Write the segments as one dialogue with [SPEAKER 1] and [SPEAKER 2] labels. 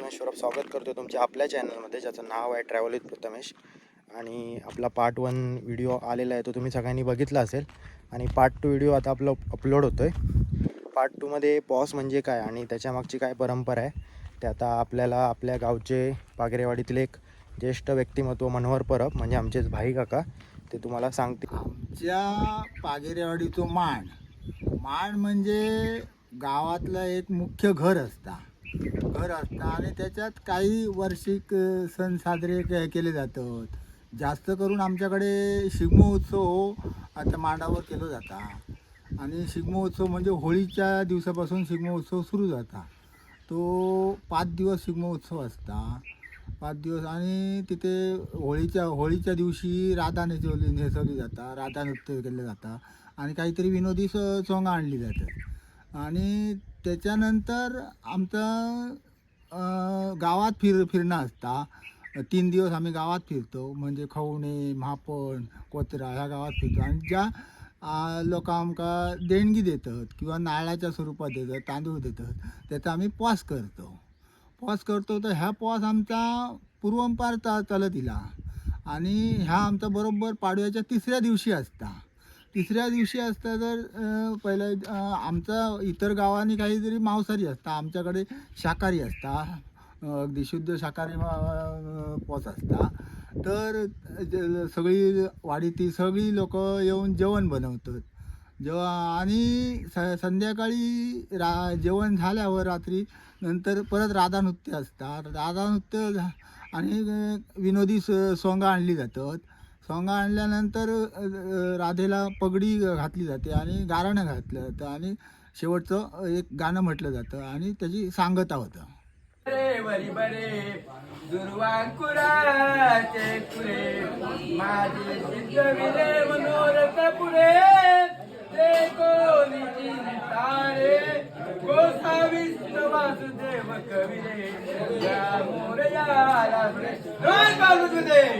[SPEAKER 1] प्रथमेश स्वरूप स्वागत करतो तुमच्या आपल्या चॅनलमध्ये, ज्याचं नाव आहे ट्रॅव्हल विथ प्रथमेश. आणि आपला पार्ट 1 व्हिडिओ आलेला आहे, तो तुम्ही सगळ्यांनी बघितला असेल. आणि पार्ट 2 व्हिडिओ आता आपलं अपलोड होतो आहे. पार्ट 2मध्ये पॉस म्हणजे काय आणि त्याच्यामागची काय परंपरा आहे ते आता आपल्याला आपल्या गावचे पागरेवाडीतील एक ज्येष्ठ व्यक्तिमत्व मनोहर परब म्हणजे आमचेच भाई काका ते तुम्हाला सांगते.
[SPEAKER 2] आमच्या पागेरेवाडीचो मांड म्हणजे गावातलं एक मुख्य घर असता आणि त्याच्यात काही वार्षिक सण साजरे केले जातात. जास्त करून आमच्याकडे शिगमोत्सव आता मांडावर केला जाता. आणि शिगमोत्सव म्हणजे होळीच्या दिवसापासून शिगमोत्सव सुरू जाता. तो 5 दिवस शिगमोत्सव असता. 5 दिवस. आणि तिथे होळीच्या दिवशी राधा नेसवली जाता, राधा नृत्य केलं जातं आणि काहीतरी विनोदी सोंगा आणली जातात. आणि त्याच्यानंतर आमचं गावात फिरणं असता. 3 दिवस आम्ही गावात फिरतो, म्हणजे खवणे, म्हापण, कोचरा ह्या गावात फिरतो. आणि ज्या लोक आमकां देणगी देतात किंवा नारळाच्या स्वरूपात देतात, तांदूळ देतात, त्याचा आम्ही पॉस करतो. तर ह्या पॉस आमचा पूर्वंपार चालत दिला. आणि ह्या आमचा बरोबर पाडव्याच्या तिसऱ्या दिवशी असता. तर पहिलं आमचा इतर गावांनी काहीतरी मांसाहारी असता, आमच्याकडे शाकाहारी असता. अगदी शुद्ध शाकाहारी पॉस असता. तर सगळी वाडीतील सगळी लोक येऊन जेवण बनवतात. आणि संध्याकाळी जेवण झाल्यावर रात्री नंतर परत राधा नृत्य असतात. आणि विनोदी सोंगा आणली जातात. सोंगा आणल्यानंतर राधेला पगडी घातली जाते आणि गारणं घातलं जातं आणि शेवटचं एक गाणं म्हटलं जातं आणि त्याची सांगता होतं.
[SPEAKER 3] वरी बरे दुर्वांकुराचे पुरे माझे सिद्धविले मनोरथ पुरे ते कोणीची तारे गोसाविष्ट वासुदेव कविरे या मोरया रासरे जय बालुदेव.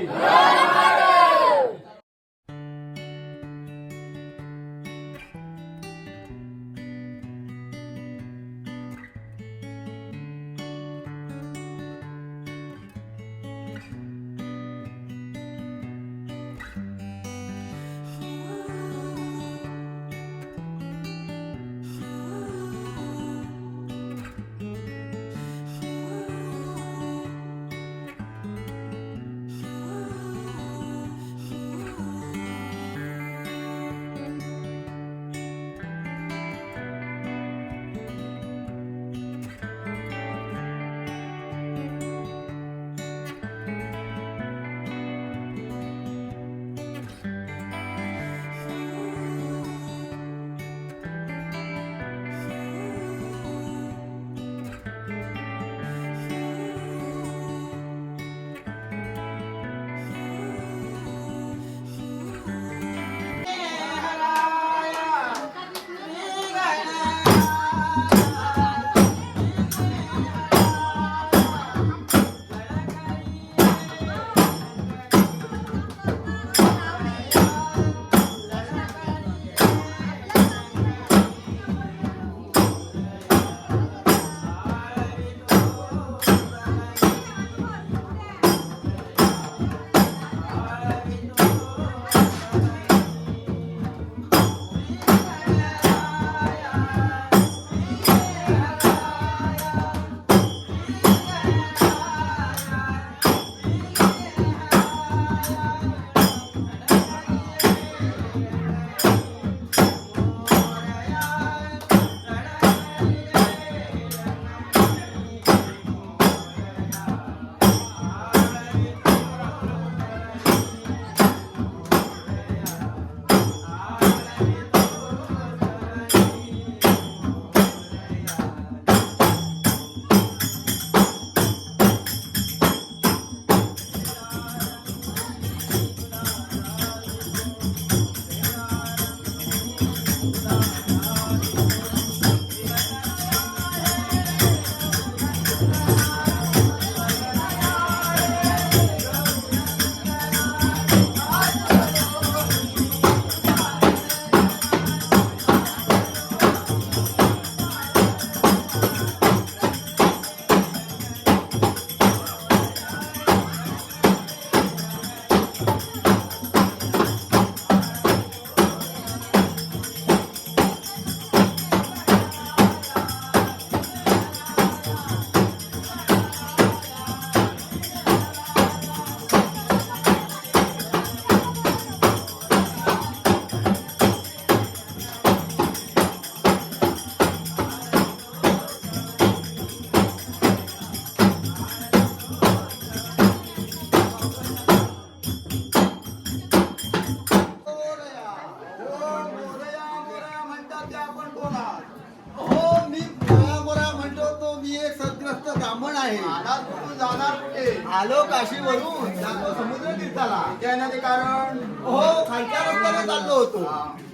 [SPEAKER 2] आहे.
[SPEAKER 3] जाणार कुठे?
[SPEAKER 2] आलो काशीवरून, जातो समुद्र तीर्थाला.
[SPEAKER 3] त्याने कारण
[SPEAKER 2] हो, खालच्या रस्त्याने चाललो होतो.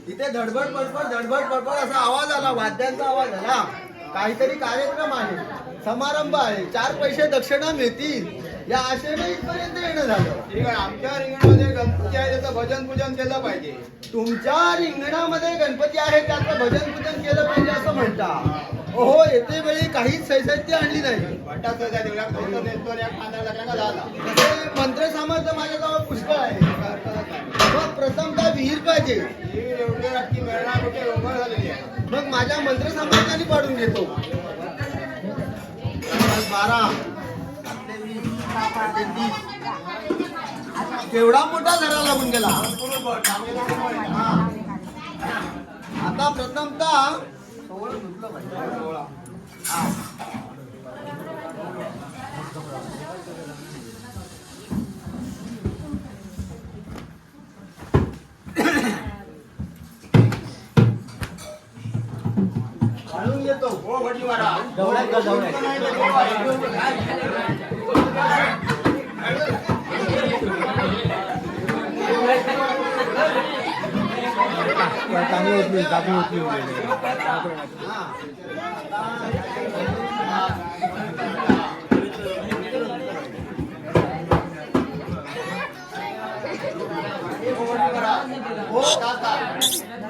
[SPEAKER 2] तिथे धडबड पडपड असा आवाज आला, वाद्यांचा आवाज आला. काहीतरी कार्यक्रम आहे, समारंभ आहे, 4 पैसे दक्षिणा मिळतील या आशेने इथपर्यंत येणं झालं.
[SPEAKER 3] ठीक आहे. आमच्या रिंगणामध्ये गणपती आहे, त्याचं भजन पूजन केलं पाहिजे.
[SPEAKER 2] तुमच्या रिंगणामध्ये गणपती आहे, त्याचं भजन पूजन केलं पाहिजे असं म्हणता. हो, येते वेळी काहीच सैसाध्य आणली नाही.
[SPEAKER 3] भटाचं देवळात धोतर नेसतो, या खांद्याला लागला झाला.
[SPEAKER 2] तसे मंत्र सामर्थ्य माझ्याजवळ पुष्कळ आहे. मग प्रथमतः विहीर पाहिजे.
[SPEAKER 3] ही एवढी रात्री मिळणार कुठे उभं झालेली आहे.
[SPEAKER 2] मग माझ्या मंत्र सामर्थ्याने पाडून घेतो. 12 केवढा मोठा झरा लागून गेला. आता प्रथमतः घालून येतो.
[SPEAKER 3] हो भटजी महाराज.
[SPEAKER 2] जवळ्यात का जवळ्यात?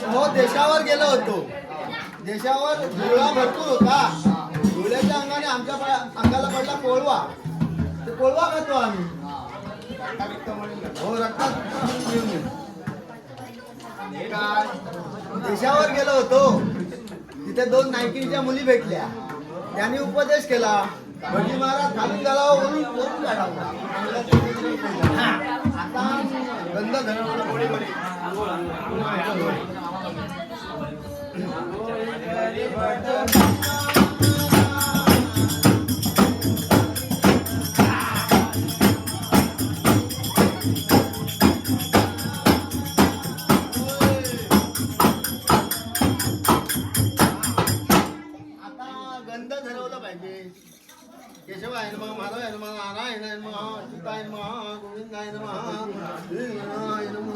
[SPEAKER 2] हो, देशावर गेलो होतो. देशावर धुळा भरपूर होता. धुळ्याच्या अंगाने आमच्या अंगाला पडला कोळवा. ते कोळवा खातो आम्ही. हो, रक्तात घेऊन येतो. देशावर गेलो होतो. तिथे 2 नायकींच्या मुली भेटल्या. त्यांनी उपदेश केला. भटजी महाराज खालून गेला, वरून काढावा. आता गंध धरवलं. केशवाय नमः, माधवाय नमः, नारायणाय नमः, अच्युताय नमः, गोविंदाय नमः, श्रीनारायणाय नमः.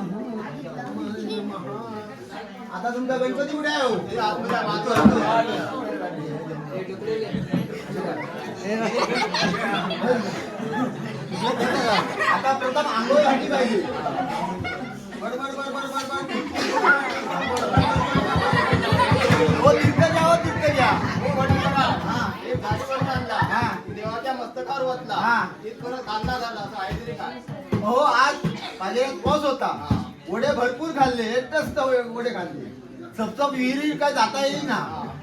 [SPEAKER 2] आता तुमचा गणपती कुठे आहे? हो, आता प्रथम आंघोळ घातली पाहिजे. बरोबर हो, तीर्थ घ्या. हो, तीर्थ घ्या.
[SPEAKER 3] देवाच्या मस्तकावर वाचला. इथपर्यंत कांदा झाला असं आहे तरी काय?
[SPEAKER 2] हो, आज माझ्या पाऊस होता. वडे भरपूर खाल्ले. एकच वडे खाल्ले. सबसब विहिरी काय जाता येईल ना,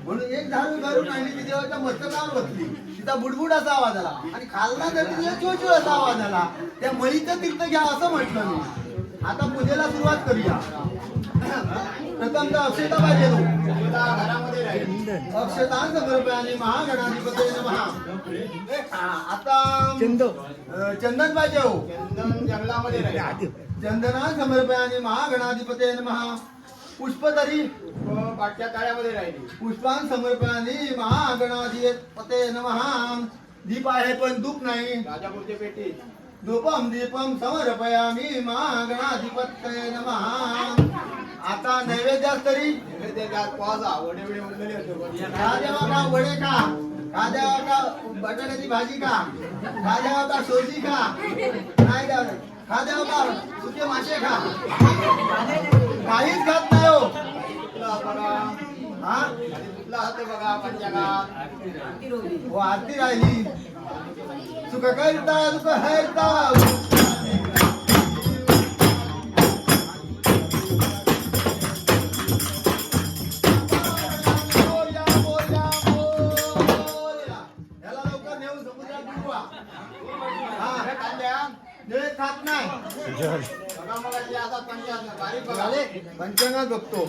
[SPEAKER 2] म्हणून एक झाडू घालून आणि ती देवाच्या मस्तकावर बसली. तिचा बुडबुड असा आवाज आला आणि खालना तरी तिचा चोचू असा आवाज आला. त्या मळीचं तीर्थ घ्या असं म्हटलं मी. आता पूजेला सुरुवात करूया. प्रथमतः अक्षता पाहिजे.
[SPEAKER 3] घरामध्ये राहील.
[SPEAKER 2] अक्षतांत समर्पयाने महागणाधिपती नमः. आता चंदन पाहिजे. हो,
[SPEAKER 3] चंदन जंगलामध्ये राहील.
[SPEAKER 2] चंदना समर्पयाने महागणाधिपती नमः. पुष्पधरी
[SPEAKER 3] पाठच्या ताळ्यामध्ये राहिली.
[SPEAKER 2] पुष्पान समर्पयाने महागणाधिपते नमः. दीप आहे पण धूप नाही.
[SPEAKER 3] राजापूरच्या पेटी.
[SPEAKER 2] धूपम दीपम समर्पयामी महागणाधिपते नमः. आता नैवेद्यास तरी
[SPEAKER 3] पावसा वडे वडे उरलेले होते.
[SPEAKER 2] खाद्यावा का वडे का, खाद्यावा का बटाट्याची भाजी का, खाद्यावा का सोजी का, नाही का खाद्यावा का सुके मासे खा. काहीच खात नाही. हो, हा
[SPEAKER 3] बघा पंचांगात.
[SPEAKER 2] हो, आरती राहिली. सुख करता सुख हरता. खात नाही. पंचांगात बघतो.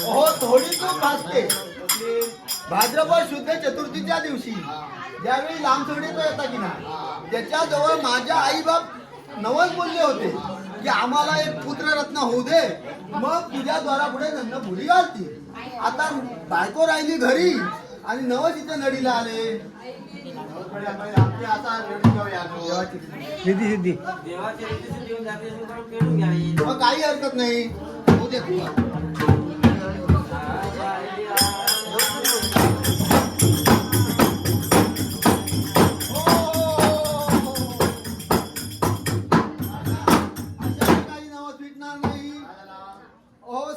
[SPEAKER 2] हो, थोडी तूप भाजते. भाद्रपद शुद्ध चतुर्थीच्या दिवशी ज्यावेळी लांबसोडीचा येता की नाही, त्याच्याजवळ माझ्या आई बाप नवस बोलले होते की आम्हाला एक पुत्ररत्न होऊ दे, मग तुझ्या द्वारापुढे धन्न फुली घालतील. आता बायको राहिली घरी
[SPEAKER 3] आणि नवस इथे नडीला आले. आमची आता रडून जाऊया देवाची
[SPEAKER 2] सिद्धी सिद्धी
[SPEAKER 3] मग काही हरकत नाही. होऊ दे तुला.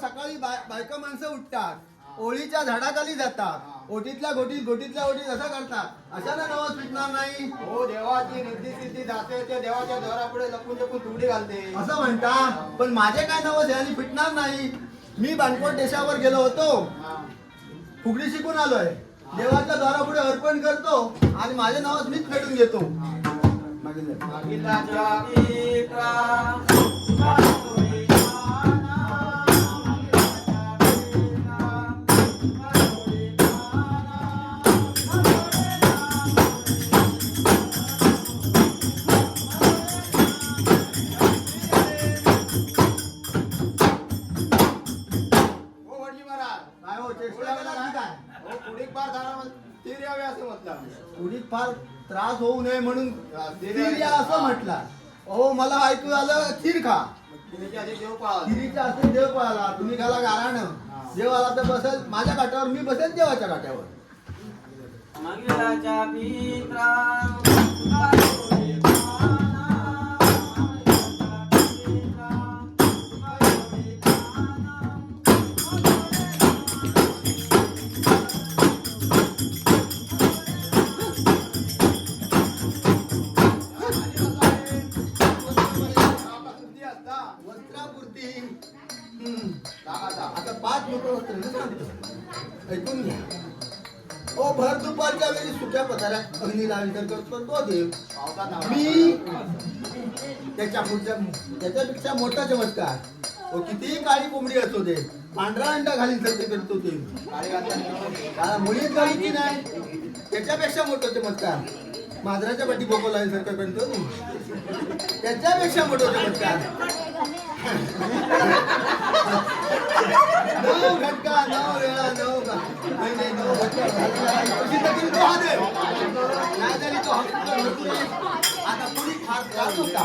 [SPEAKER 3] सकाळी बायका माणसं उठतात, ओळीच्या झाडाखाली जातात, ओटीतल्या गोटीत गोटीतल्या ओटीत असं करतात. अशाला नवस फिटणार नाही. हो देवाची रिद्धी सिद्धी जाते ते देवाच्या द्वारापुढे लपून लपून तुगडी घालते असं म्हणता. पण माझे काय नवस याने फिटणार नाही. मी बाणकोट देशावर गेलो होतो, फुगडी शिकून आलोय. देवाच्या द्वारापुढे अर्पण करतो आणि माझे नवस मीच फेडून घेतो. उडीत फार त्रास होऊ नये म्हणून खीर या असं म्हटलं. हो मला ऐकू आलं खीर खा. खिरीच्या असे देव पळाला. तुम्ही खाला गाराणं. देव आला तर बसेल माझ्या काट्यावर, मी बसेल देवाच्या काट्यावर. आता 5 ऐकून घ्या. ओ भर दुपारच्या वेळी सुक्या पदारात अग्नी लावितर करतो तो देव. मी त्याच्यापेक्षा मोठा चमत्कार. तो कितीही काळी कोंबडी असतो दे, पांढरा अंडा घालीन सत्य करतो ते. मुळीच घालीची नाही. त्याच्यापेक्षा मोठा चमत्कार मांजराच्या पाठी बोको लावल्यासारखं करतो. त्याच्यापेक्षा मोठा चमत्कार 9 घटका 9 वेळा 9 महिने 9 घटका नाही तरी तो आता पुढे फार त्रास होता.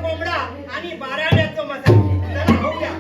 [SPEAKER 4] कोंबडा आणि बाराण्याचं मसाला. चला होऊया.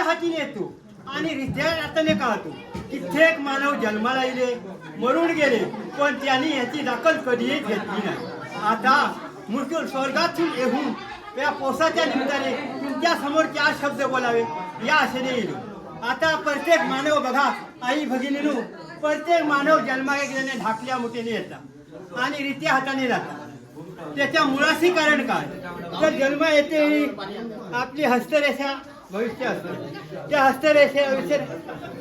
[SPEAKER 4] धाकल्या हातीने येतो आणि रित्या हाताने काढतो. कित्येक मानव जन्माला येले, मरून गेले, पण त्यांनी याची दखल कधीच घेतली नाही. आता मृत्यू स्वर्गातून येऊन त्या पोसाच्या निमित्ताने तुमच्या समोर 4 शब्द बोलावे या आशेने येलो. आता प्रत्येक मानव बघा आई भगिनीनो, प्रत्येक मानव जन्माला गेल्याने धाकल्या मुठीने येतात आणि रित्या हाताने जातात. त्याच्या मुळाशी कारण काय? तर जन्म येते आपली हस्तरेषा भविष्य असते. त्या हस्तरेषेविषयी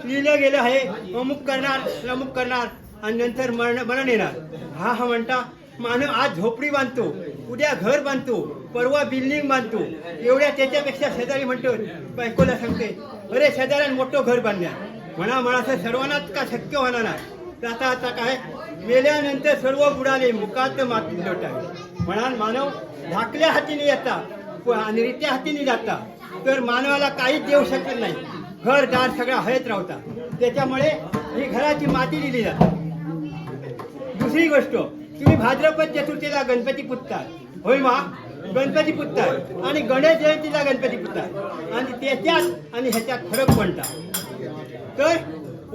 [SPEAKER 4] लिहिलं गेलं आहे, अमुक करणार अमुक करणार आणि नंतर मरण येणार. हा म्हणता मानव आज झोपडी बांधतो, उद्या घर बांधतो, परवा बिल्डिंग बांधतो. एवढ्या त्याच्यापेक्षा शेजारी म्हणतो, बायकोला सांगते, अरे शेजाऱ्यानं मोठं घर बांधल्या. म्हणा सर्वांनाच का शक्य होणार नाही. आता काय मेल्यानंतर सर्व बुडाले, मुखात माती लोटावे. म्हणा मानव धाकल्या हातीने येतात आणि रित्या हातीने जातात, तर मानवाला काहीच देऊ शकत नाही. घरदार सगळा हयत राहतात. त्याच्यामुळे ही घराची माती दिली जाते. दुसरी गोष्ट, तुम्ही भाद्रपद चतुर्थीला गणपती पुजतात, होय मा? गणपती पुजतात आणि गणेश जयंतीला गणपती पुजतात आणि त्याच्यात आणि ह्याच्यात फरक कोणता? तर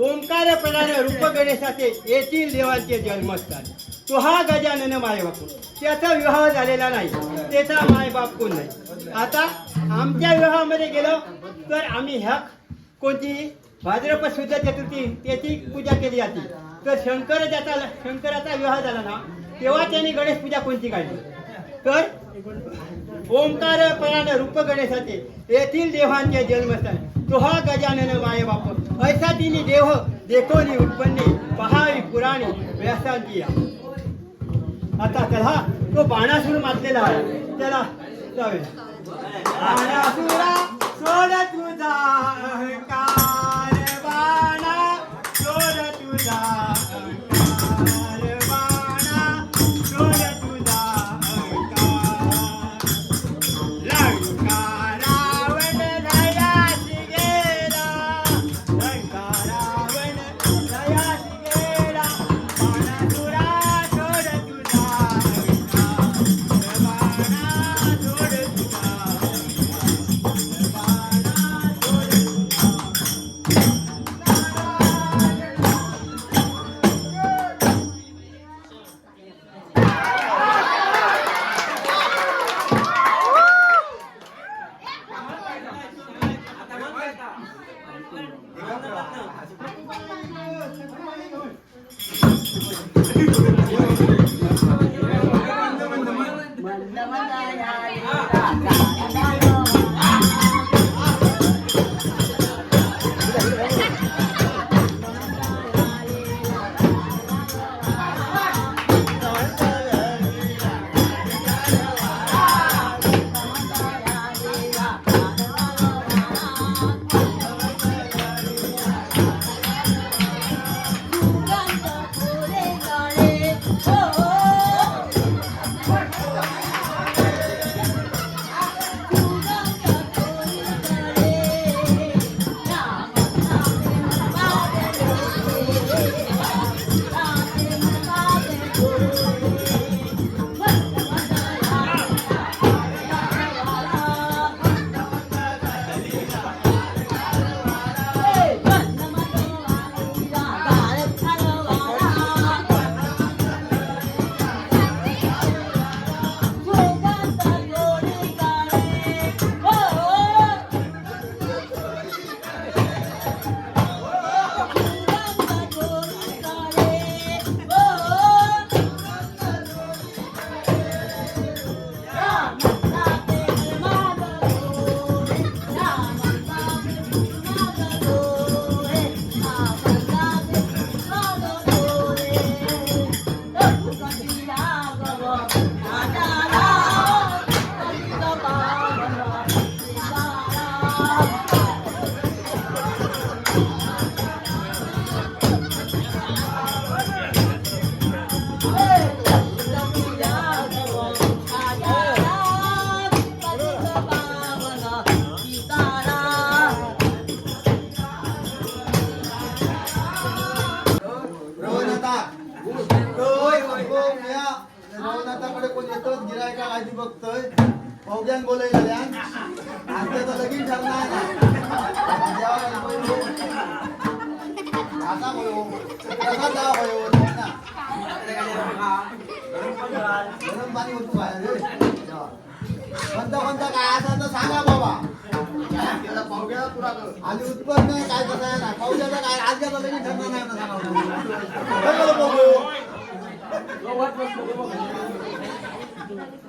[SPEAKER 4] ओंकारपणाने रूप गणेशाचे येथील देवांचे जन्मस्थान. तो हा गजानन मायबाप, त्याचा विवाह झालेला नाही, त्याचा मायबाप कोण नाही. आता आमच्या विवाहामध्ये गेलो तर आम्ही ह्या कोणती भाद्रपद शुद्ध चतुर्थी त्याची पूजा केली जाते. तर शंकराचा विवाह झाला ना, तेव्हा त्यांनी गणेश पूजा कोणती काढली? तर ओंकारपणाने रूप गणेशाचे येथील देवांचे जन्मस्थान. तो हा गजानन मायबाप, ऐसा तिने देव देखोनी उत्पन्ने, पहावी पुराणी व्यासांची. आता चला तो बाणासूर मारलेला आहे, त्याला जाऊया. बाणासुरा सोड तुझा अहंकार, बाणा सोड तुझा अहंकार, बाणा सोड तुझा अहंकार. लंका रावण लयासी गेला, लंका रावण लयासी गेला. बाणासुरा सोड तुझा अहंकार, बाणा सोड तुझा
[SPEAKER 5] फुले काळे
[SPEAKER 3] कसा जावा होय ना गरम पाणी होतो कोणता काय असा तर सांगा बाबा आणि उत्पन्न काय कसं आहे ना पावसाचं काय आज घ्या लगेच ठरणार नाही ना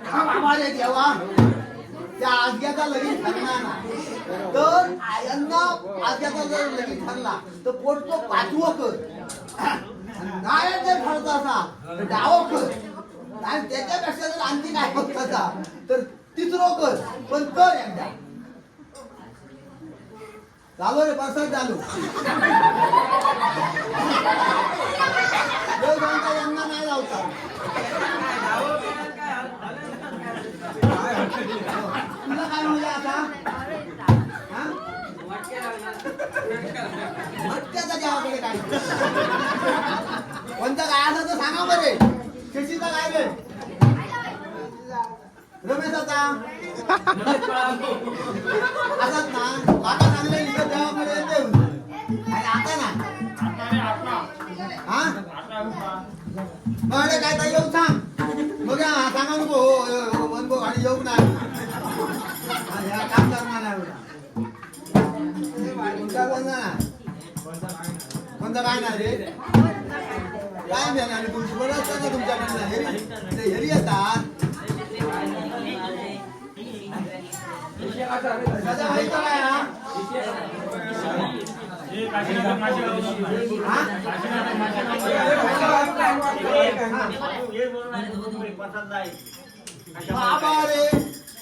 [SPEAKER 3] सांगा देवा त्या आज्ञाचा लगेच ठरणार ना तर यांना आज्ञाचा जर लगेच ठरला तर पोटतो पाचवं कर नाही जर ठरत असा तर डावं कर आणि त्याच्यापेक्षा जर आणखी काय होत असा तर तिसरं कर पण कर एकदा चालू रे बसत चालू यांना नाही लावता तुला काय म्हणलं आता भटक्याचा देवाकडे काय कोणता काय असं तर सांगा बरे शशीचा काय गे रमेशाचा असंच ना आता चांगले इथं देवाकडे येते आणि आता ना हा अरे काय तर येऊ सांग बघ सांगा नको हो म्हणतो आणि येऊ नाही काम करणार नाही कोणता काय नाही रे काय देणार तुमची बरं असतं ना तुमच्याकडनं हेरी येतात काय हा बाबा रे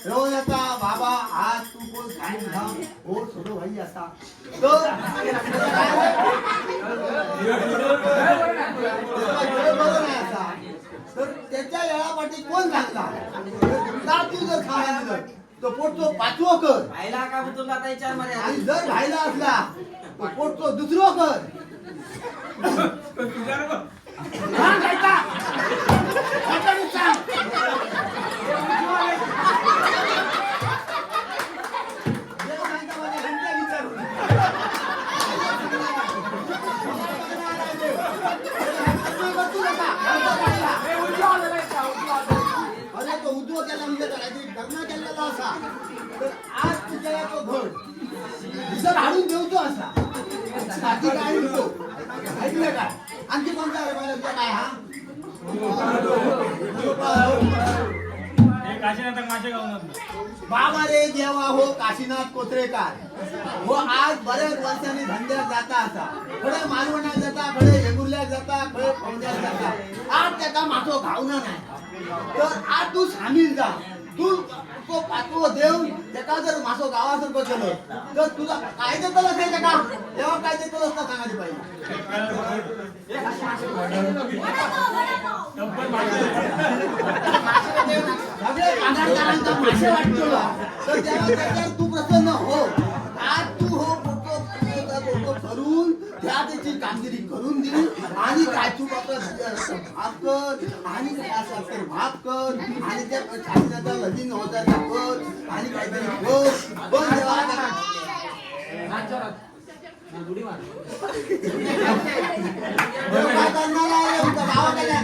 [SPEAKER 3] रोज आता बाबा आज तू कोण सांगितला हो सोडो भाई असा तर त्याच्या वेळापाठी कोण सांगला तू जर खायला दिलं तो पोटतो पाचवं कर आणि जर राहिला असला तो पोटतो दुसरं कर अरे तो उद्योग केला म्हणजे काहीतरी लग्न केलेला असा तर आज तुझ्या तो घड जर हाडून ठेवतो असा बाकी काय म्हणतो ऐकलं काय आणखी कोणता काय हा बाबा रे देवा हो काशीनाथ कोत्रेकर हो आज बऱ्याच वर्षांनी धंद्यात जाता असा खडे मालवणात जाता खडे हेगुर्ल्यात जाता खडे पवण्यात जाता आज त्याचा माझो घावना नाही तर आज तू सामील जा तू तो पाचवं देऊन त्याचा जर माझं गावासारखं केलं तर तुला काय देतलं असेल का तेव्हा काय देतलं असतं सांगायला पाहिजे सगळे कानाडकरांचा मासे वाटतो तर तेव्हा त्याच्यावर तू प्रसन्न हो आज तू हो करून त्या त्याची कामगिरी करून दे आणि काय तू माफ कर आणि काय असं असेल माफ कर आणि त्या शासनाचा लगीन होता कर आणि काहीतरी कर पण जेव्हा काय करणार आहे गावाकडे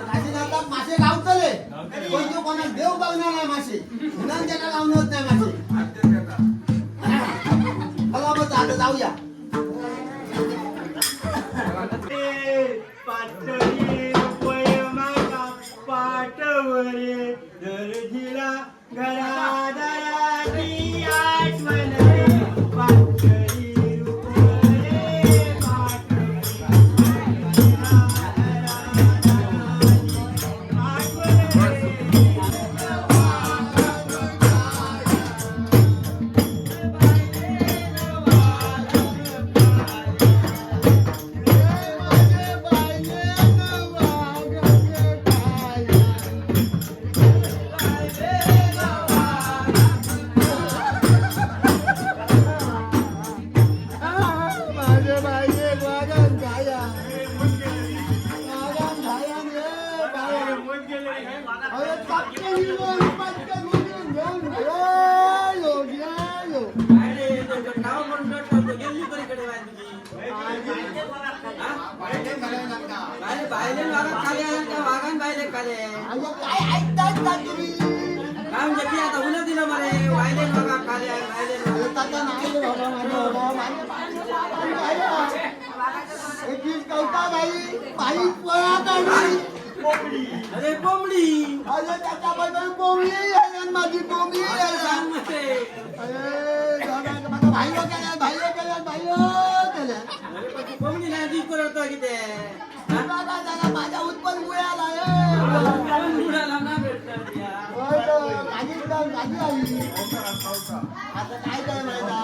[SPEAKER 3] काशीनाथात मासे गावतले पण तो कोणा देव बघणार आहे मासे म्हणून त्याला गावून होत नाही मासे चला मग आता जाऊया
[SPEAKER 4] पाठवरे दर्जीला घरादाराची आठवण
[SPEAKER 3] बायलेन घालायला लागणार.
[SPEAKER 5] बायले बायले वाघात खाले आहे का वाघान बायले खाले
[SPEAKER 3] अगं, काय ऐकताय का तुम्ही?
[SPEAKER 5] काय म्हणजे की आता उन्हा दिलं मरे बायले वाघा खाले आहे बायले
[SPEAKER 3] अरे ताता नाही रे बाबा, एक दिवस कवता बाई पळा काढली.
[SPEAKER 5] अरे कोंबडी
[SPEAKER 3] अरे त्याच्याबद्दल कोंबडी आहे आणि माझी कोंबडी आहे.
[SPEAKER 5] सांग मते
[SPEAKER 3] अरे माझा भाई केल्या
[SPEAKER 5] अरे पण तू कोंबडी नाही दिस करतो की ते
[SPEAKER 3] माझ्या उत्पन्न मुळ्याला
[SPEAKER 5] उडाला ना भेटतात या
[SPEAKER 3] माझी आई आता काय काय माहिती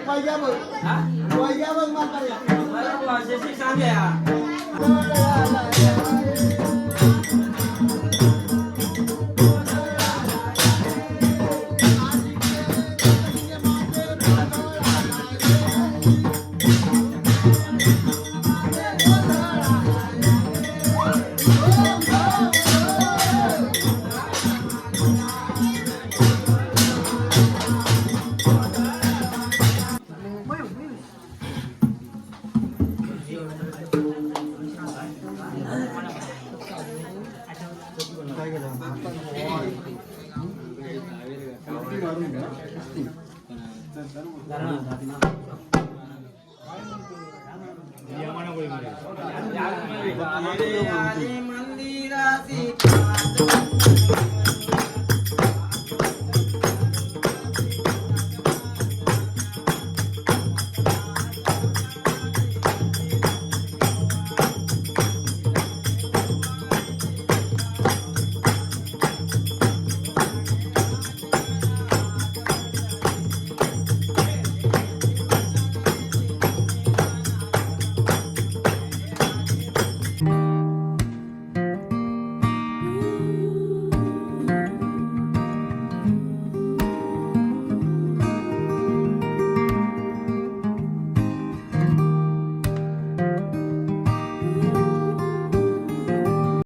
[SPEAKER 3] पैजा बघ पैजा बघ माता
[SPEAKER 5] मला तू अशी सांग्या मंदिराची